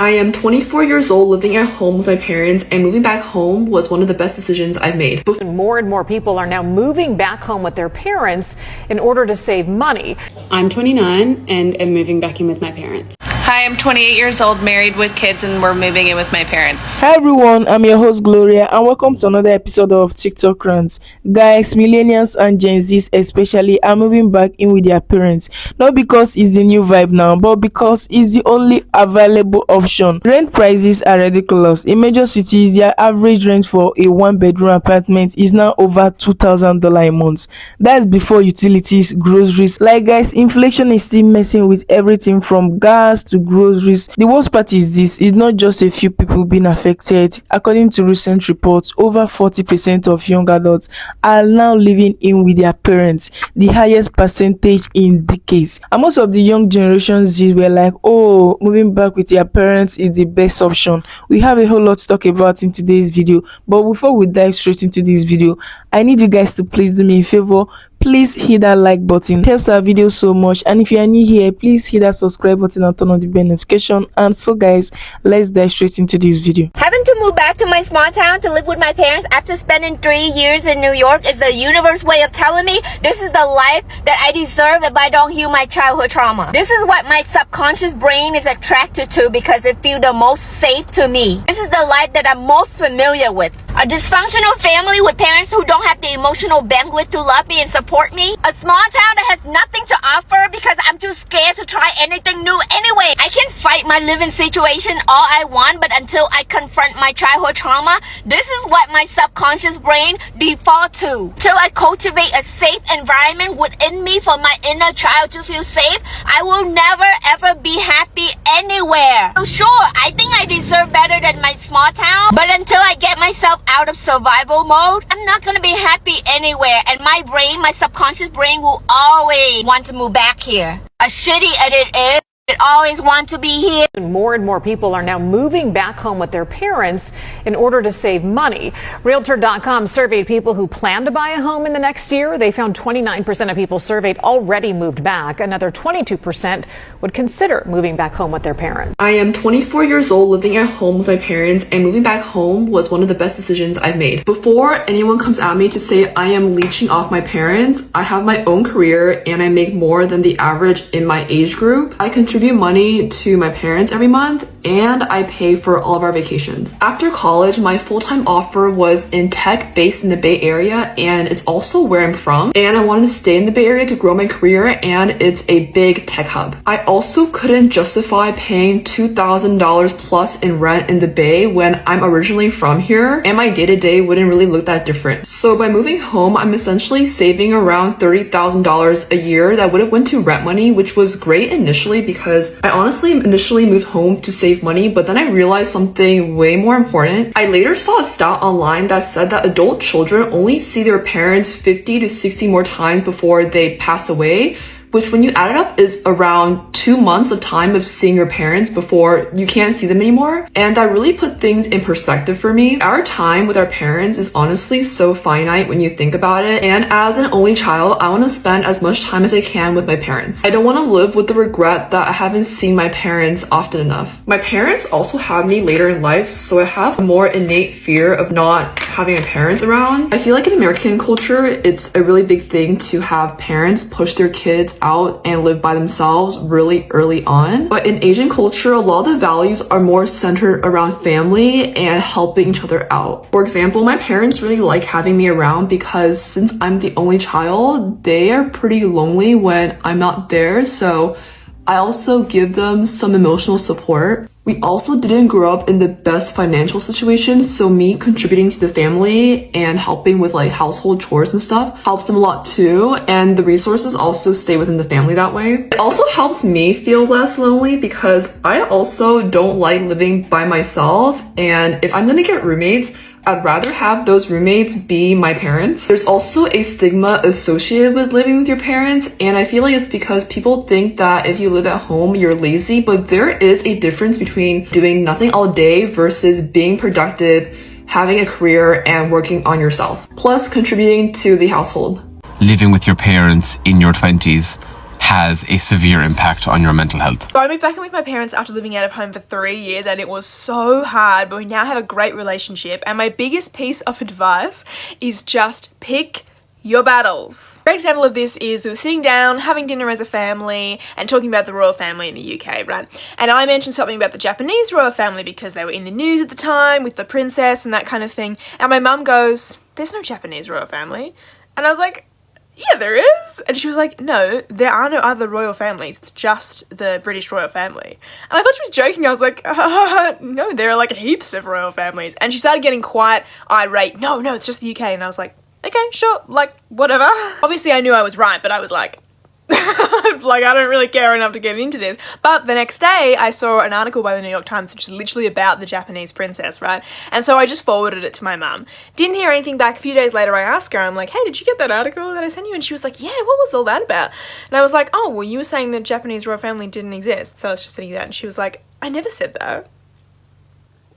I am 24 years old, living at home with my parents, and moving back home was one of the best decisions I've made. More and more people are now moving back home with their parents in order to save money. I'm 29 and am moving back in with my parents. Hi, I'm 28 years old, married with kids, and we're moving in with my parents. Hi everyone, I'm your host Gloria and welcome to another episode of TikTok Rants. Guys, millennials and Gen Zs especially are moving back in with their parents. Not because it's the new vibe now, but because it's the only available option. Rent prices are ridiculous. In major cities, their average rent for a one-bedroom apartment is now over $2,000 a month. That's before utilities, groceries. Like guys, inflation is still messing with everything from gas to groceries. The worst part is this: it's not just a few people being affected. According to recent reports, over 40% of young adults are now living in with their parents, the highest percentage in decades. And most of the young generation Z were like, oh, moving back with your parents is the best option. We have a whole lot to talk about in today's video, but before we dive straight into this video, I need you guys to please do me a favor. Please hit that like button. It helps our video so much. And if you are new here, please hit that subscribe button and turn on the bell notification. And so guys, let's dive straight into this video. Having to move back to my small town to live with my parents after spending 3 years in New York is the universe way of telling me this is the life that I deserve if I don't heal my childhood trauma. This is what my subconscious brain is attracted to because it feels the most safe to me. This is the life that I'm most familiar with. A dysfunctional family with parents who don't have the emotional bandwidth to love me and support me. A small town that has nothing to offer because I'm too scared to try anything new anyway. I can fight my living situation all I want, but until I confront my childhood trauma, this is what my subconscious brain default to. Till I cultivate a safe environment within me for my inner child to feel safe, I will never ever be happy anywhere. So sure, I think I deserve better than my small town, but until I get myself out of survival mode, I'm not gonna be happy anywhere, and my brain, my subconscious brain will always want to move back here. As shitty as it is, it always want to be here. More and more people are now moving back home with their parents in order to save money. Realtor.com surveyed people who plan to buy a home in the next year. They found 29% of people surveyed already moved back. Another 22% would consider moving back home with their parents. I am 24 years old, living at home with my parents, and moving back home was one of the best decisions I've made. Before anyone comes at me to say I am leeching off my parents, I have my own career and I make more than the average in my age group. I contribute money to my parents every month, and I pay for all of our vacations. After college, my full-time offer was in tech based in the Bay Area, and it's also where I'm from, and I wanted to stay in the Bay Area to grow my career, and it's a big tech hub. I also couldn't justify paying $2,000 plus in rent in the Bay when I'm originally from here, and my day-to-day wouldn't really look that different. So by moving home, I'm essentially saving around $30,000 a year that would have went to rent money, which was great initially because I honestly initially moved home to save money, but then I realized something way more important. I later saw a stat online that said that adult children only see their parents 50 to 60 more times before they pass away, which when you add it up is around 2 months of time of seeing your parents before you can't see them anymore. And that really put things in perspective for me. Our time with our parents is honestly so finite when you think about it. And as an only child, I want to spend as much time as I can with my parents. I don't want to live with the regret that I haven't seen my parents often enough. My parents also have me later in life, so I have a more innate fear of not having my parents around. I feel like in American culture, it's a really big thing to have parents push their kids out and live by themselves really early on. But in Asian culture, a lot of the values are more centered around family and helping each other out. For example, my parents really like having me around because since I'm the only child, they are pretty lonely when I'm not there. So I also give them some emotional support. We also didn't grow up in the best financial situation, so me contributing to the family and helping with like household chores and stuff helps them a lot too, and the resources also stay within the family that way. It also helps me feel less lonely because I also don't like living by myself, and if I'm gonna get roommates, I'd rather have those roommates be my parents. There's also a stigma associated with living with your parents, and I feel like it's because people think that if you live at home, you're lazy, but there is a difference between doing nothing all day versus being productive, having a career, and working on yourself, plus contributing to the household. Living with your parents in your 20s has a severe impact on your mental health. So I moved back in with my parents after living out of home for 3 years, and it was so hard, but we now have a great relationship. And my biggest piece of advice is just pick your battles. A great example of this is we were sitting down having dinner as a family and talking about the royal family in the UK, right? And I mentioned something about the Japanese royal family because they were in the news at the time with the princess and that kind of thing. And my mum goes, "There's no Japanese royal family." And I was like, "Yeah, there is." And she was like, "No, there are no other royal families. It's just the British royal family." And I thought she was joking. I was like, "No, there are like heaps of royal families." And she started getting quite irate. No, it's just the UK. And I was like, "Okay, sure, like, whatever." Obviously, I knew I was right, but I was like, like, I don't really care enough to get into this. But the next day, I saw an article by the New York Times, which is literally about the Japanese princess, right? And so I just forwarded it to my mum. Didn't hear anything back. A few days later, I asked her, I'm like, "Hey, did you get that article that I sent you?" And she was like, "Yeah, what was all that about?" And I was like, "Oh, well, you were saying the Japanese royal family didn't exist." So I was just sitting there, and she was like, "I never said that."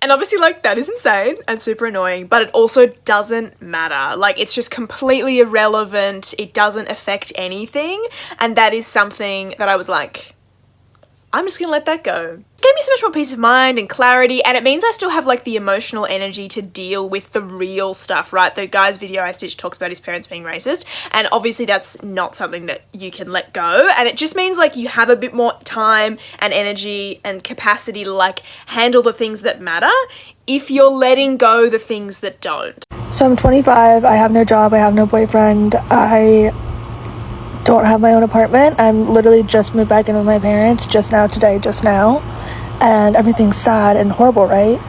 And obviously, like, that is insane and super annoying, but it also doesn't matter. Like, it's just completely irrelevant. It doesn't affect anything. And that is something that I was like, I'm just gonna let that go. It gave me so much more peace of mind and clarity, and it means I still have like the emotional energy to deal with the real stuff, right? The guy's video I stitched talks about his parents being racist, and obviously that's not something that you can let go, and it just means like you have a bit more time and energy and capacity to like handle the things that matter if you're letting go the things that don't. So I'm 25, I have no job, I have no boyfriend, I don't have my own apartment. I'm literally just moved back in with my parents just now, and everything's sad and horrible, right?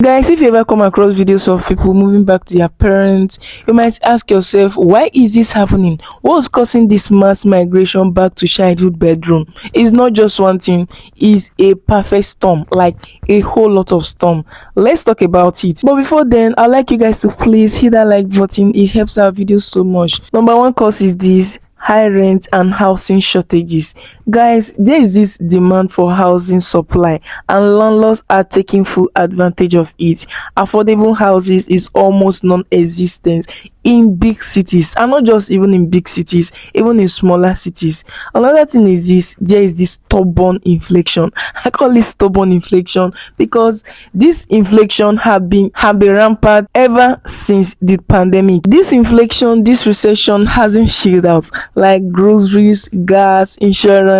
Guys, if you ever come across videos of people moving back to their parents, you might ask yourself, why is this happening? What's causing this mass migration back to childhood bedroom? It's not just one thing, it's a perfect storm, like a whole lot of storm. Let's talk about it. But before then, I'd like you guys to please hit that like button. It helps our videos so much. Number one cause is this: high rent and housing shortages. Guys, there is this demand for housing supply, and landlords are taking full advantage of it. Affordable houses is almost non-existent in big cities, and not just even in big cities, even in smaller cities. Another thing is this: there is this stubborn inflation. I call it stubborn inflation because this inflation have been rampant ever since the pandemic. This inflation, this recession hasn't chilled out. Like groceries, gas, insurance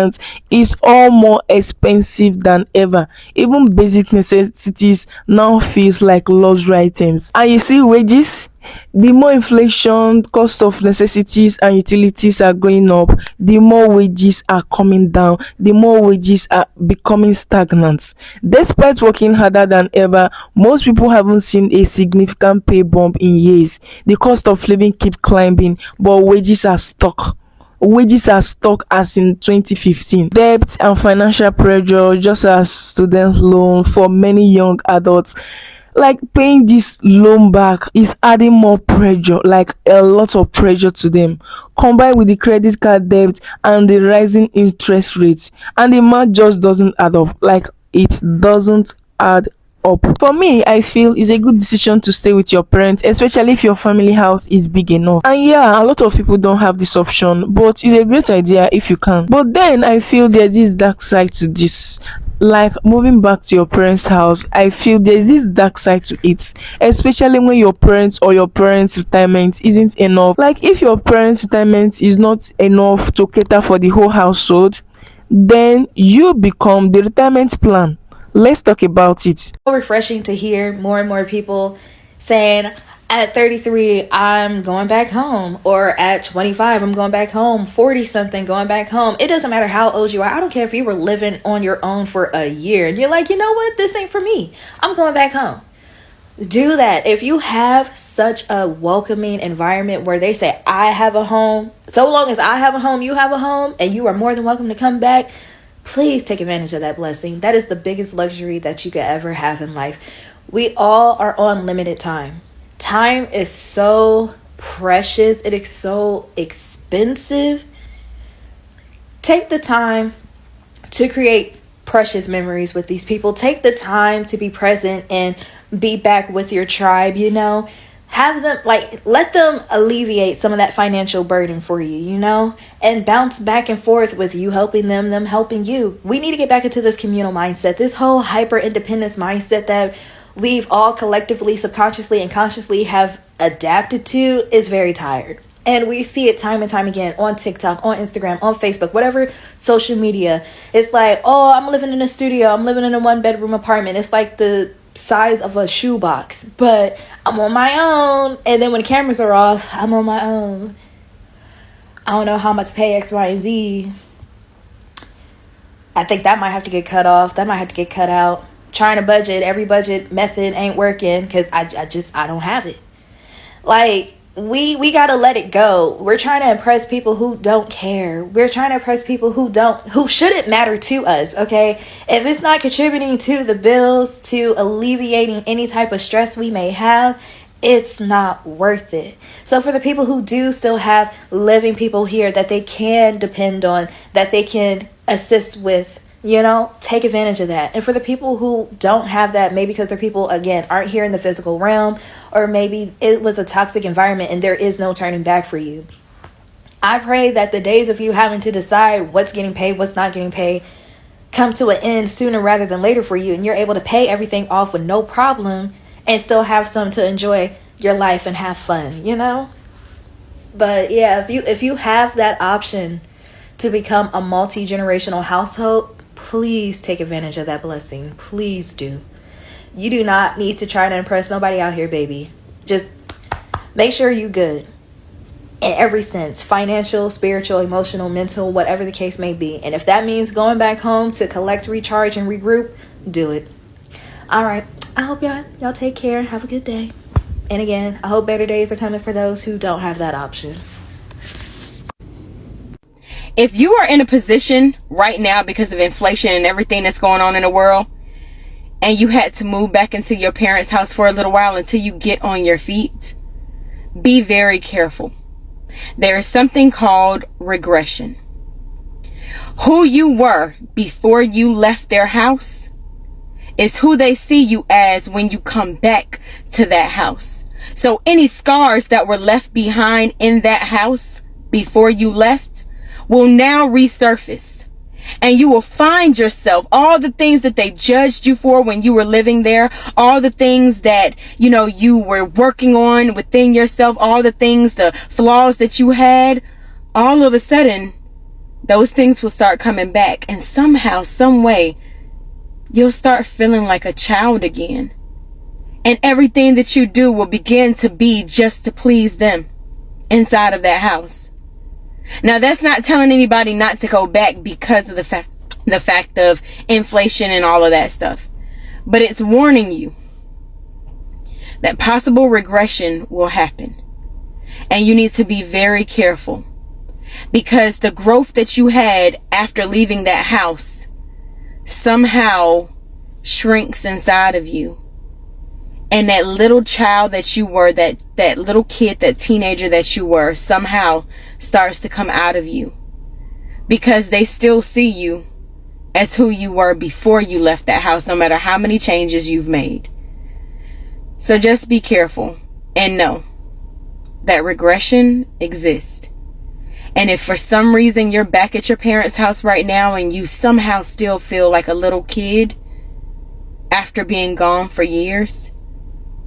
is all more expensive than ever. Even basic necessities now feels like luxury items. And you see wages, the more inflation, cost of necessities and utilities are going up, the more wages are coming down, the more wages are becoming stagnant. Despite working harder than ever, most people haven't seen a significant pay bump in years. The cost of living keep climbing, but wages are stuck. Wages are stuck as in 2015. Debt and financial pressure, just as student loan for many young adults, like paying this loan back is adding more pressure, like a lot of pressure to them, combined with the credit card debt and the rising interest rates, and the math just doesn't add up. Like, it doesn't add up. For me, I feel it's a good decision to stay with your parents, especially if your family house is big enough. And yeah, a lot of people don't have this option, but it's a great idea if you can. But then I feel there's this dark side to this. Like moving back to your parents' house, I feel there's this dark side to it, especially when your parents or your parents' retirement isn't enough. Like, if your parents' retirement is not enough to cater for the whole household, then you become the retirement plan. Let's talk about it. So refreshing to hear more and more people saying, at 33, I'm going back home, or at 25, I'm going back home, 40 something going back home. It doesn't matter how old you are. I don't care if you were living on your own for a year and you're like, you know what, this ain't for me, I'm going back home. Do that. If you have such a welcoming environment where they say, I have a home, so long as I have a home, you have a home, and you are more than welcome to come back, please take advantage of that blessing. That is the biggest luxury that you could ever have in life. We all are on limited time. Time is so precious. It is so expensive. Take the time to create precious memories with these people. Take the time to be present and be back with your tribe, you know. have them, like, let them alleviate some of that financial burden for you, you know, and bounce back and forth with you helping them helping you. We need to get back into this communal mindset, this whole hyper independence mindset that we've all collectively, subconsciously and consciously have adapted to is very tired. And we see it time and time again on TikTok, on Instagram, on Facebook, whatever social media. It's like, oh, I'm living in a studio, I'm living in a 1-bedroom apartment. It's like the size of a shoebox, but I'm on my own. And then when the cameras are off, I'm on my own. I don't know how much to pay X, Y, and Z. I think that might have to get cut off. That might have to get cut out. Trying to budget, every budget method ain't working because I don't have it. Like, we gotta let it go. We're trying to impress people who don't care. We're trying to impress people who shouldn't matter to us, okay? If it's not contributing to the bills, to alleviating any type of stress we may have, it's not worth it. So for the people who do still have living people here that they can depend on, that they can assist with, you know, take advantage of that. And for the people who don't have that, maybe because their people, again, aren't here in the physical realm, or maybe it was a toxic environment and there is no turning back for you, I pray that the days of you having to decide what's getting paid, what's not getting paid, come to an end sooner rather than later for you, and you're able to pay everything off with no problem and still have some to enjoy your life and have fun, you know? But yeah, if you have that option to become a multi-generational household, please take advantage of that blessing. Please do. You do not need to try to impress nobody out here, baby. Just make sure you're good in every sense, financial, spiritual, emotional, mental, whatever the case may be. And if that means going back home to collect, recharge, and regroup, do it. All right. I hope y'all take care. Have a good day. And again, I hope better days are coming for those who don't have that option. If you are in a position right now because of inflation and everything that's going on in the world, and you had to move back into your parents' house for a little while until you get on your feet, be very careful. There is something called regression. Who you were before you left their house is who they see you as when you come back to that house. So any scars that were left behind in that house before you left will now resurface, and you will find yourself, all the things that they judged you for when you were living there, all the things that, you know, you were working on within yourself, all the things, the flaws that you had, all of a sudden, those things will start coming back, and somehow, some way, you'll start feeling like a child again. And everything that you do will begin to be just to please them inside of that house. Now, that's not telling anybody not to go back because of the fact of inflation and all of that stuff. But it's warning you that possible regression will happen. And you need to be very careful, because the growth that you had after leaving that house somehow shrinks inside of you. And that little child that you were, that little kid, that teenager that you were, somehow starts to come out of you, because they still see you as who you were before you left that house, no matter how many changes you've made. So just be careful and know that regression exists. And if for some reason you're back at your parents' house right now and you somehow still feel like a little kid after being gone for years,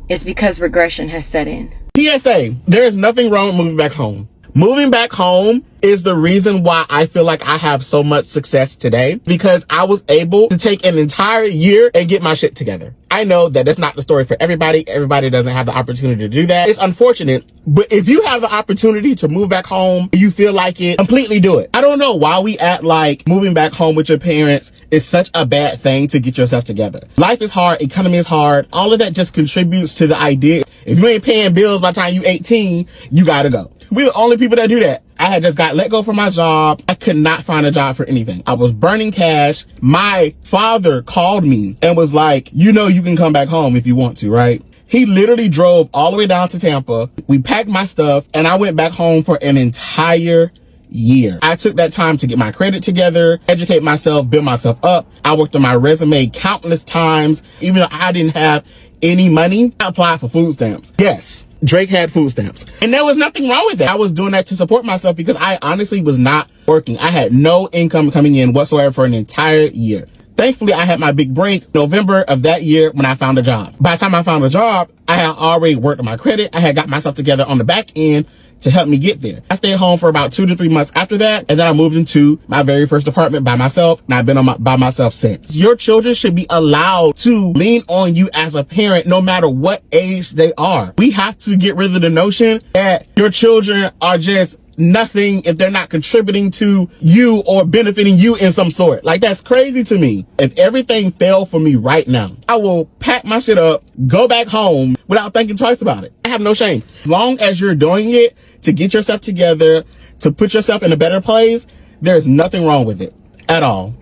it's because regression has set in. PSA, there is nothing wrong with moving back home. Moving back home is the reason why I feel like I have so much success today, because I was able to take an entire year and get my shit together. I know that that's not the story for everybody. Everybody doesn't have the opportunity to do that. It's unfortunate, but if you have the opportunity to move back home, you feel like it, completely do it. I don't know why we act like moving back home with your parents is such a bad thing to get yourself together. Life is hard. Economy is hard. All of that just contributes to the idea. If you ain't paying bills by the time you 18, you gotta go. We're the only people that do that. I had just got let go from my job. I could not find a job for anything. I was burning cash. My father called me and was like, you know, you can come back home if you want to, right? He literally drove all the way down to Tampa. We packed my stuff and I went back home for an entire year. I took that time to get my credit together, educate myself, build myself up. I worked on my resume countless times. Even though I didn't have any money, I applied for food stamps. Yes, Drake had food stamps. And there was nothing wrong with that. I was doing that to support myself because I honestly was not working. I had no income coming in whatsoever for an entire year. Thankfully, I had my big break November of that year when I found a job. By the time I found a job, I had already worked on my credit. I had got myself together on the back end to help me get there. I stayed home for about 2 to 3 months after that, and then I moved into my very first apartment by myself, and I've been by myself since. Your children should be allowed to lean on you as a parent no matter what age they are. We have to get rid of the notion that your children are just nothing if they're not contributing to you or benefiting you in some sort. Like, that's crazy to me. If everything fell for me right now, I will pack my shit up, go back home without thinking twice about it. I have no shame. As long as you're doing it to get yourself together, to put yourself in a better place, there's nothing wrong with it at all.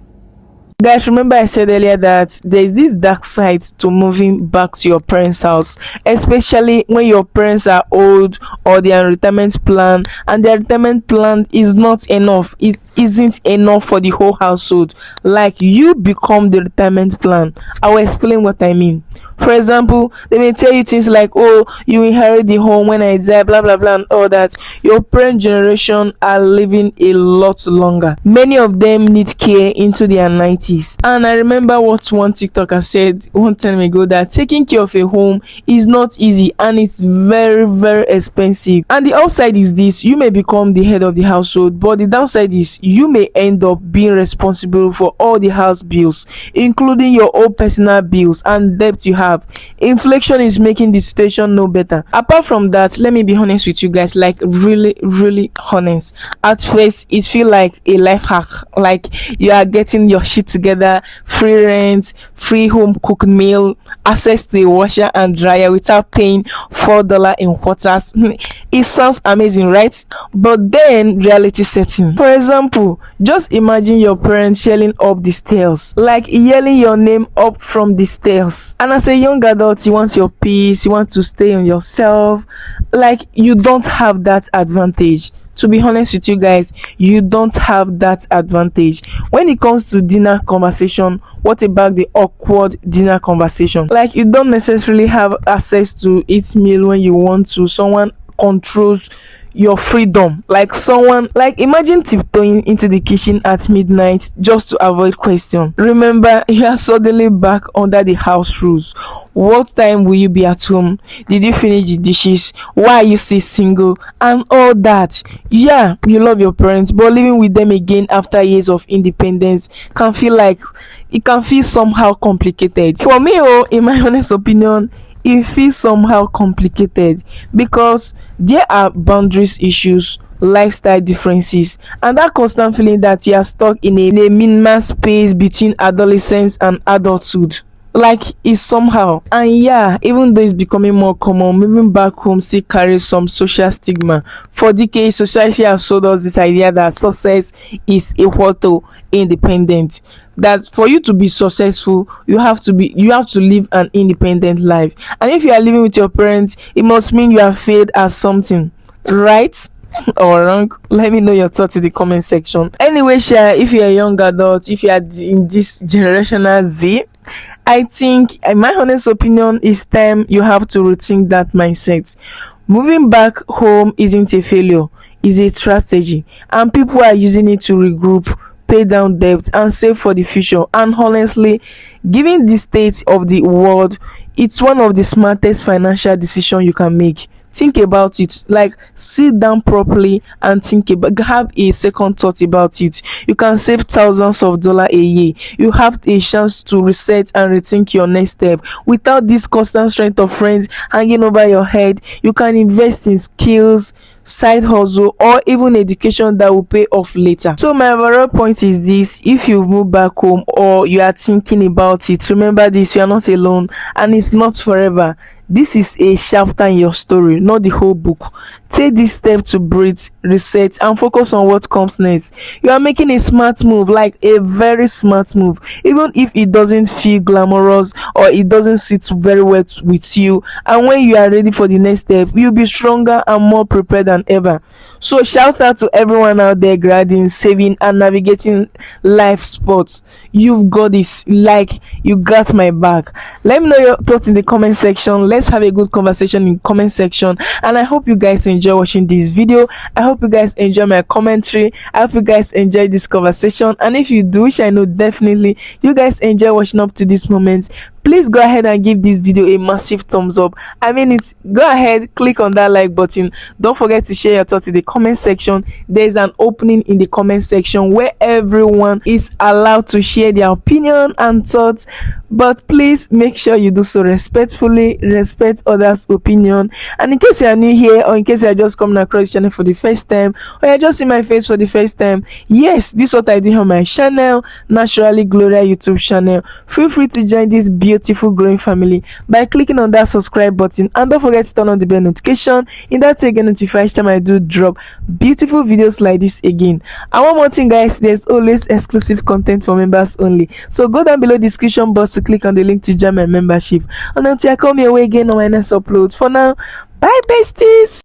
Guys, remember I said earlier that there is this dark side to moving back to your parents' house, especially when your parents are old or they are on retirement plan and their retirement plan is not enough. It isn't enough for the whole household. Like, you become the retirement plan. I will explain what I mean. For example, they may tell you things like, oh, you inherit the home when I die, blah blah blah, and all that. Your parent generation are living a lot longer. Many of them need care into their 90s. And I remember what one TikToker said one time ago, that taking care of a home is not easy and it's very, very expensive. And the upside is this: you may become the head of the household, but the downside is you may end up being responsible for all the house bills, including your own personal bills and debt you have. Inflation is making the situation no better. Apart from that, let me be honest with you guys, like really honest. At first, it feel like a life hack, like you are getting your shit together, free rent, free home cooked meal, access to a washer and dryer without paying $4 in quarters. It sounds amazing, right? But then reality sets in. For example, just imagine your parents yelling up the stairs, like yelling your name up from the stairs. And as a young adult, you want your peace, you want to stay on yourself. Like, you don't have that advantage. To be honest with you guys, you don't have that advantage. When it comes to dinner conversation, what about the awkward dinner conversation? Like, you don't necessarily have access to eat meal when you want to. Someone controls your freedom. Like, someone, like, imagine tiptoeing into the kitchen at midnight just to avoid question. Remember, you are suddenly back under the house rules. What time will you be at home? Did you finish the dishes? Why are you still single? And all that. Yeah, you love your parents, but living with them again after years of independence can feel somehow complicated. For me, in my honest opinion, it feels somehow complicated because there are boundaries issues, lifestyle differences, and that constant feeling that you are stuck in a minimal space between adolescence and adulthood. Like, it's somehow. And yeah, even though it's becoming more common, moving back home still carries some social stigma. For decades, society has sold us this idea that success is equal to independent. That for you to be successful, you have to live an independent life. And if you are living with your parents, it must mean you have failed at something, right? Or wrong? Let me know your thoughts in the comment section. Anyway, share if you're a young adult, if you are in this generational Z, I think, in my honest opinion, it's time you have to rethink that mindset. Moving back home isn't a failure, it's a strategy, and people are using it to regroup, pay down debt, and save for the future. And honestly, given the state of the world, it's one of the smartest financial decisions you can make. Think about it. Like, sit down properly and have a second thought about it. You can save thousands of dollars a year. You have a chance to reset and rethink your next step without this constant strength of friends hanging over your head. You can invest in skills, side hustle, or even education that will pay off later. So my overall point is this: if you move back home or you are thinking about it, remember this: you are not alone and it's not forever. This is a chapter in your story, not the whole book. Take this step to breathe, reset, and focus on what comes next. You are making a smart move, like a very smart move, even if it doesn't feel glamorous or it doesn't sit very well with you. And when you are ready for the next step, you'll be stronger and more prepared than ever. So shout out to everyone out there grading, saving, and navigating life sports. You've got this. Like, you got my back. Let me know your thoughts in the comment section. let's have a good conversation in comment section. And I hope you guys enjoy watching this video. I hope you guys enjoy my commentary. I hope you guys enjoy this conversation, and if you do, which I know definitely you guys enjoy watching up to this moment, please go ahead and give this video a massive thumbs up. I mean it. Go ahead, click on that like button. Don't forget to share your thoughts in the comment section. There's an opening in the comment section where everyone is allowed to share their opinion and thoughts, but please make sure you do so respectfully. Respect others' opinion. And in case you are new here, or in case you are just coming across this channel for the first time, or you're just seeing my face for the first time, yes, this is what I do on my channel, Naturally GlowRia YouTube Channel. Feel free to join this beautiful growing family by clicking on that subscribe button, and don't forget to turn on the bell notification. In that way, you get notified each time I do drop beautiful videos like this again. And one more thing, guys, there's always exclusive content for members only, so go down below the description box to click on the link to join my membership. And until I come your way again on my next upload, for now, bye besties.